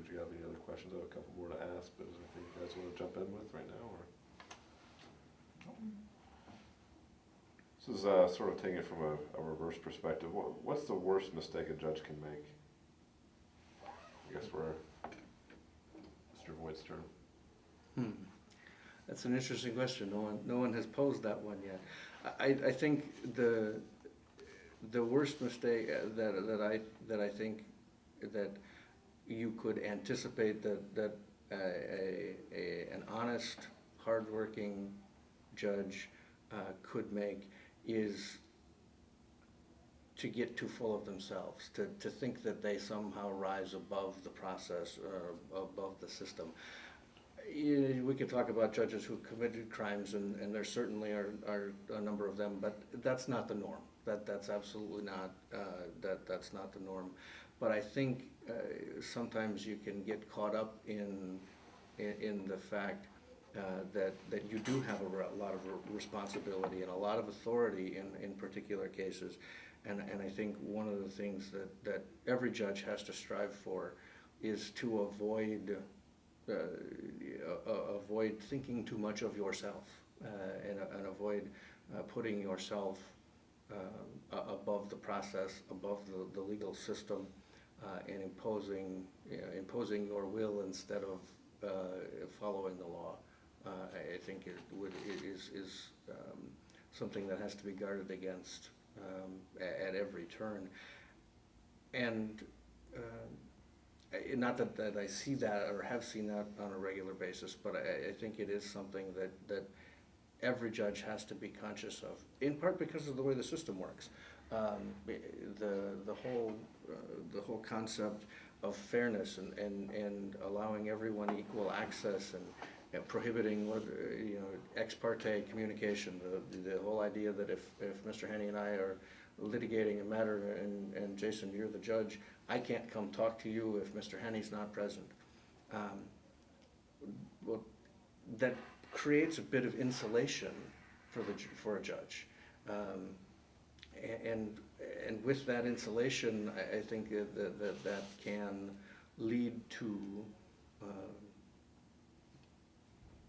if you have any other questions, I have a couple more to ask, but is there anything you guys want to jump in with right now, or? This is sort of taking it from a reverse perspective. What's the worst mistake a judge can make? I guess we're Mr. Voigt's turn. That's an interesting question. No one has posed that one yet. I think the worst mistake that I think that you could anticipate that an honest, hardworking judge could make is to get too full of themselves, to think that they somehow rise above the process or above the system. We could talk about judges who committed crimes, and there certainly are a number of them, but that's not the norm. That's absolutely not, that's not the norm. But I think sometimes you can get caught up in the fact that you do have a lot of responsibility and a lot of authority in particular cases. And I think one of the things that every judge has to strive for is to avoid thinking too much of yourself and avoid putting yourself above the process, above the legal system, and imposing your will instead of following the law. I think it is something that has to be guarded against at every turn. And not that I see that or have seen that on a regular basis, but I think it is something that every judge has to be conscious of, in part because of the way the system works. The whole concept of fairness and allowing everyone equal access and prohibiting ex parte communication. The whole idea that if Mr. Henney and I are litigating a matter and Jason, you're the judge, I can't come talk to you if Mr. Henney's not present. Well, that creates a bit of insulation for a judge. And with that insulation, I think that can lead to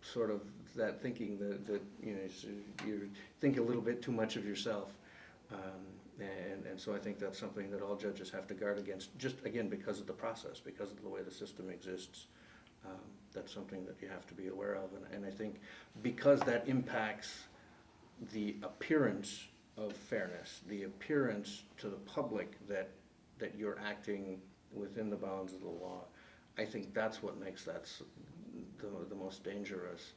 sort of that thinking that you think a little bit too much of yourself, and so I think that's something that all judges have to guard against. Just again because of the process, because of the way the system exists, that's something that you have to be aware of. And I think because that impacts the appearance of fairness, the appearance to the public that you're acting within the bounds of the law, I think that's what makes that the most dangerous,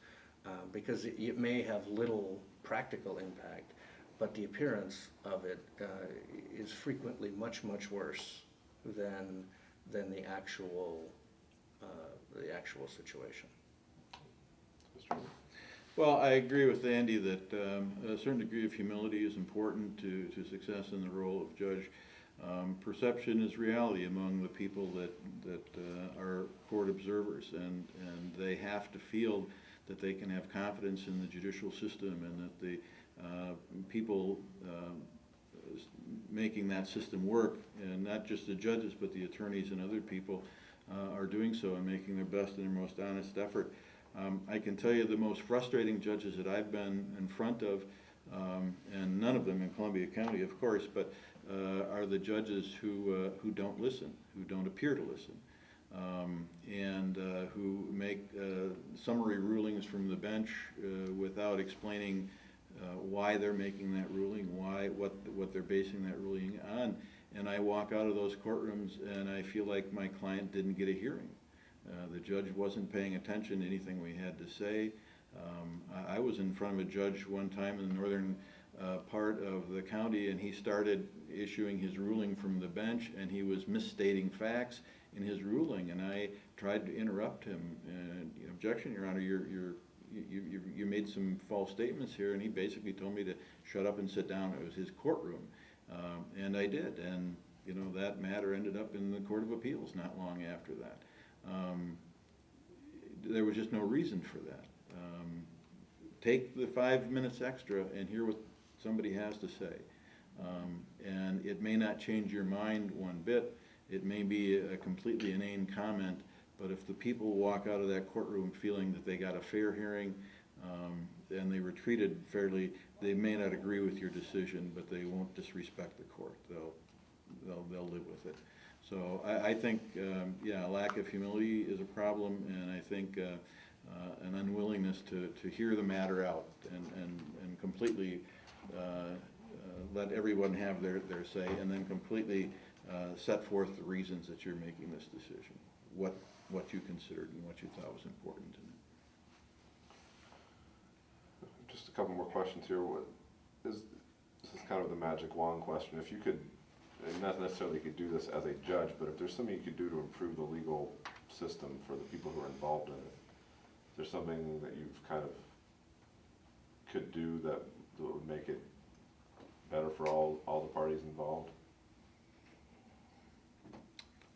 because it may have little practical impact, but the appearance of it is frequently much worse than the actual situation. Well, I agree with Andy that a certain degree of humility is important to success in the role of judge. Perception is reality among the people that are court observers, and they have to feel that they can have confidence in the judicial system, and that the people making that system work, and not just the judges but the attorneys and other people, are doing so and making their best and their most honest effort. I can tell you the most frustrating judges that I've been in front of, and none of them in Columbia County, of course, but are the judges who don't listen, who don't appear to listen, and who make summary rulings from the bench without explaining why they're making that ruling, what they're basing that ruling on. And I walk out of those courtrooms and I feel like my client didn't get a hearing. The judge wasn't paying attention to anything we had to say. I was in front of a judge one time in the northern part of the county, and he started issuing his ruling from the bench, and he was misstating facts in his ruling, and I tried to interrupt him. And, objection, Your Honor, you made some false statements here, and he basically told me to shut up and sit down. It was his courtroom, and I did, and that matter ended up in the Court of Appeals not long after that. There was just no reason for that. Take the 5 minutes extra and hear what somebody has to say. And it may not change your mind one bit. It may be a completely inane comment, But if the people walk out of that courtroom feeling that they got a fair hearing, and they were treated fairly, they may not agree with your decision, but they won't disrespect the court. They'll live with it. So I think, yeah, lack of humility is a problem, and I think an unwillingness to hear the matter out and completely let everyone have their say, and then completely set forth the reasons that you're making this decision, what you considered and what you thought was important in it. Just a couple more questions here. This is kind of the magic wand question. If you could, and not necessarily you could do this as a judge, but if there's something you could do to improve the legal system for the people who are involved in it, is there something that you've kind of could do that would make it better for all the parties involved?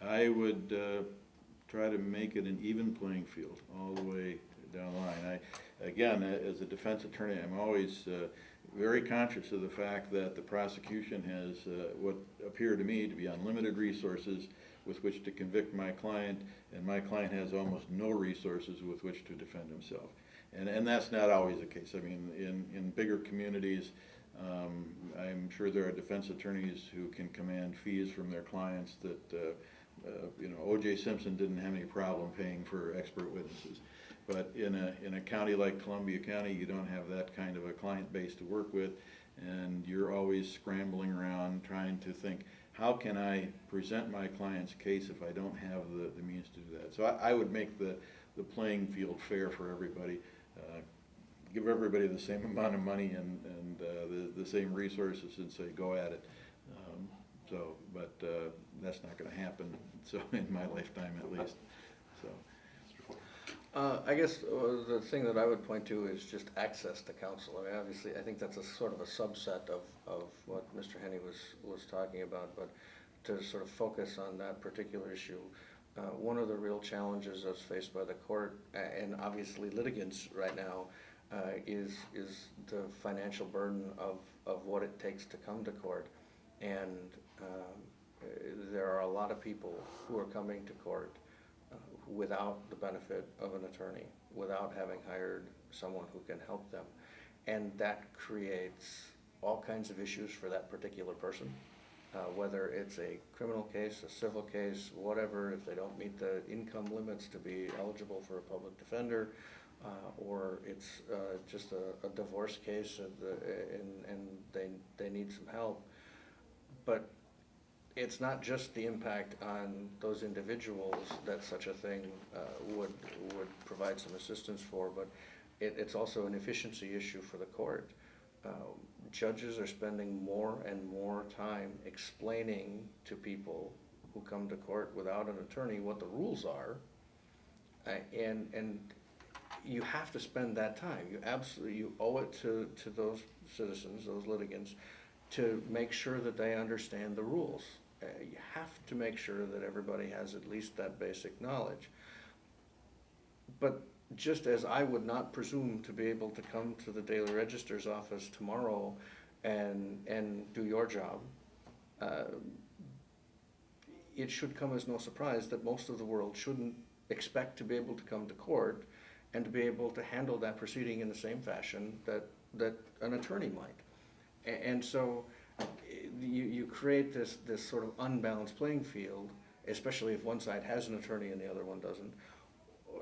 I would try to make it an even playing field all the way down the line. Again, as a defense attorney, I'm always very conscious of the fact that the prosecution has what appear to me to be unlimited resources with which to convict my client, and my client has almost no resources with which to defend himself. And that's not always the case. I mean, in bigger communities, I'm sure there are defense attorneys who can command fees from their clients that, you know, O.J. Simpson didn't have any problem paying for expert witnesses. But in a county like Columbia County, you don't have that kind of a client base to work with, and you're always scrambling around trying to think, how can I present my client's case if I don't have the means to do that? So I would make the playing field fair for everybody. Give everybody the same amount of money and the same resources, and say, go at it. But that's not going to happen. So in my lifetime, at least. So. I guess the thing that I would point to is just access to counsel. I mean, obviously, I think that's a sort of a subset of what Mr. Henney was talking about, but to sort of focus on that particular issue, one of the real challenges that's faced by the court, and obviously litigants right now, is the financial burden of what it takes to come to court. And there are a lot of people who are coming to court without the benefit of an attorney, without having hired someone who can help them. And that creates all kinds of issues for that particular person, whether it's a criminal case, a civil case, whatever, if they don't meet the income limits to be eligible for a public defender, or it's just a divorce case and they need some help. But it's not just the impact on those individuals that such a thing would provide some assistance for, but it's also an efficiency issue for the court. Judges are spending more and more time explaining to people who come to court without an attorney what the rules are, and you have to spend that time. You owe it to those citizens, those litigants, to make sure that they understand the rules. You have to make sure that everybody has at least that basic knowledge. But just as I would not presume to be able to come to the Daily Register's office tomorrow and do your job, it should come as no surprise that most of the world shouldn't expect to be able to come to court and to be able to handle that proceeding in the same fashion that an attorney might. And so you create this sort of unbalanced playing field, especially if one side has an attorney and the other one doesn't.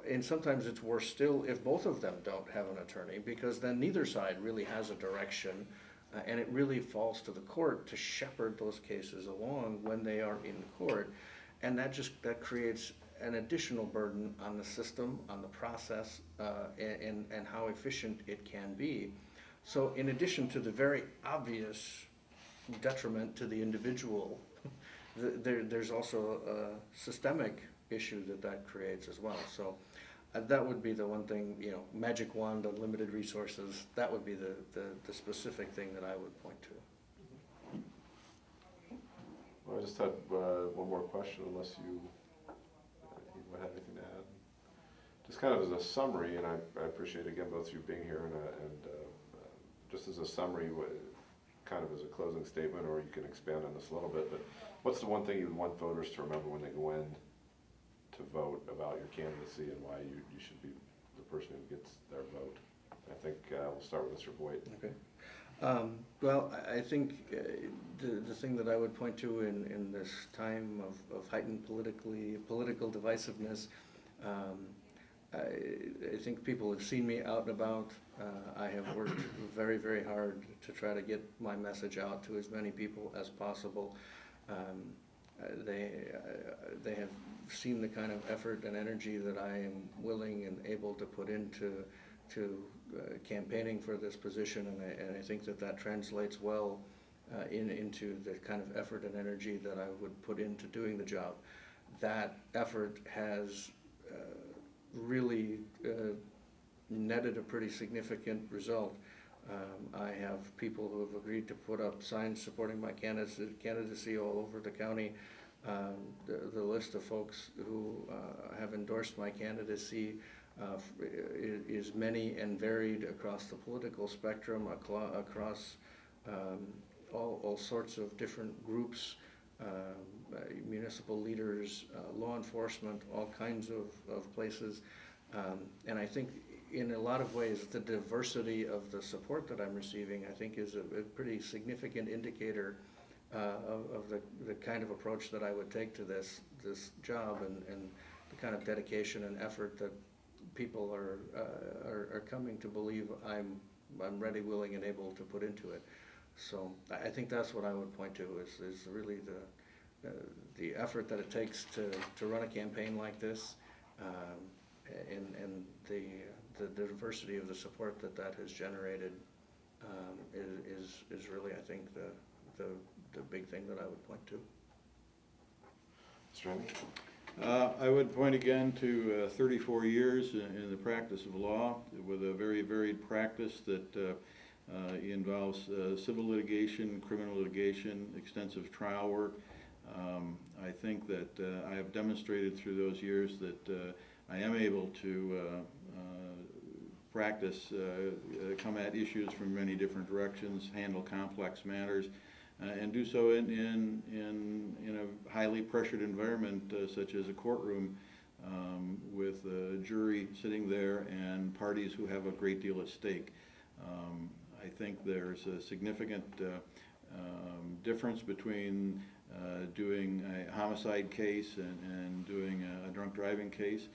And sometimes it's worse still if both of them don't have an attorney, because then neither side really has a direction, and it really falls to the court to shepherd those cases along when they are in court. And that creates an additional burden on the system, on the process, and how efficient it can be. So in addition to the very obvious detriment to the individual, there's also a systemic issue that creates as well. So that would be the one thing, you know, magic wand, unlimited resources, that would be the specific thing that I would point to. Well, I just had one more question, unless you would have anything to add. Just kind of as a summary, and I appreciate again both of you being here, and just as a summary, kind of as a closing statement, or you can expand on this a little bit, but what's the one thing you would want voters to remember when they go in to vote about your candidacy and why you should be the person who gets their vote. I think we'll start with Mr. Boyd. Okay. Well, I think the thing that I would point to in this time of heightened political divisiveness, I think people have seen me out and about. I have worked very, very hard to try to get my message out to as many people as possible. They have seen the kind of effort and energy that I am willing and able to put into campaigning for this position, and I think that translates well into the kind of effort and energy that I would put into doing the job. That effort has really netted a pretty significant result. I have people who have agreed to put up signs supporting my candidacy all over the county. The list of folks who have endorsed my candidacy is many and varied across the political spectrum, across all sorts of different groups, municipal leaders, law enforcement, all kinds of places. And I think in a lot of ways the diversity of the support that I'm receiving, I think, is a pretty significant indicator of the kind of approach that I would take to this job, and the kind of dedication and effort that people are coming to believe I'm ready, willing, and able to put into it. So I think that's what I would point to is really the effort that it takes to run a campaign like this, and the diversity of the support that has generated is really, I think, the big thing that I would point to. Mr. Henry? I would point again to 34 years in the practice of law, with a very varied practice that involves civil litigation, criminal litigation, extensive trial work. I think that I have demonstrated through those years that I am able to practice, come at issues from many different directions, handle complex matters, and do so in a highly pressured environment such as a courtroom, with a jury sitting there and parties who have a great deal at stake. I think there's a significant difference between doing a homicide case and doing a drunk driving case,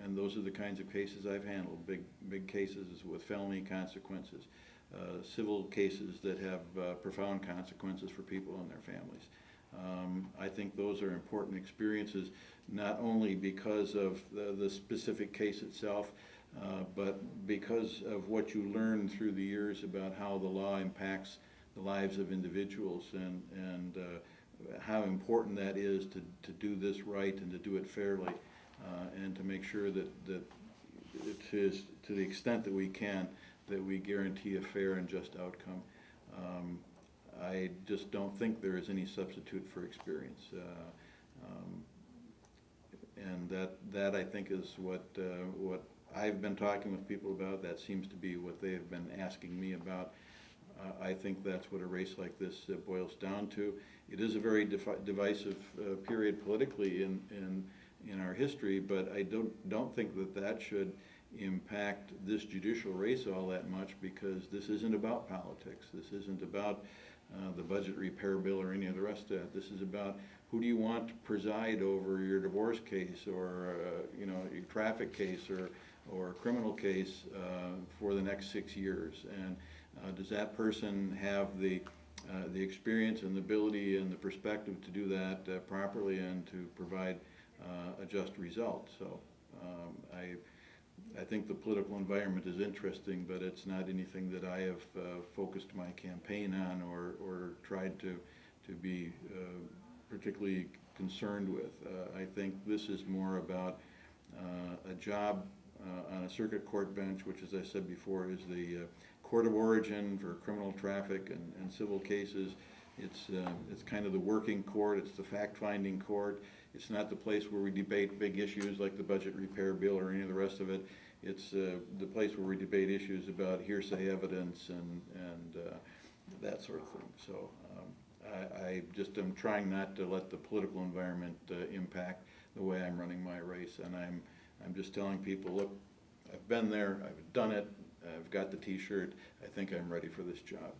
and those are the kinds of cases I've handled, big cases with felony consequences. Civil cases that have profound consequences for people and their families. I think those are important experiences, not only because of the specific case itself, but because of what you learn through the years about how the law impacts the lives of individuals, and how important that is to do this right and to do it fairly, and to make sure that it is, to the extent that we can, that we guarantee a fair and just outcome. I just don't think there is any substitute for experience, and that I think is what I've been talking with people about. That seems to be what they have been asking me about. I think that's what a race like this boils down to. It is a very divisive period politically in our history, but I don't think that should impact this judicial race all that much, because this isn't about politics. This isn't about the budget repair bill or any of the rest of that. This is about who do you want to preside over your divorce case, or your traffic case, or a criminal case for the next 6 years, and does that person have the experience and the ability and the perspective to do that properly and to provide a just result. So I think the political environment is interesting, but it's not anything that I have focused my campaign on or tried to be particularly concerned with. I think this is more about a job on a circuit court bench, which, as I said before, is the court of origin for criminal, traffic, and civil cases. It's kind of the working court. It's the fact-finding court. It's not the place where we debate big issues like the budget repair bill or any of the rest of it. It's the place where we debate issues about hearsay evidence and that sort of thing. So I just am trying not to let the political environment impact the way I'm running my race. And I'm just telling people, look, I've been there, I've done it, I've got the T-shirt, I think I'm ready for this job.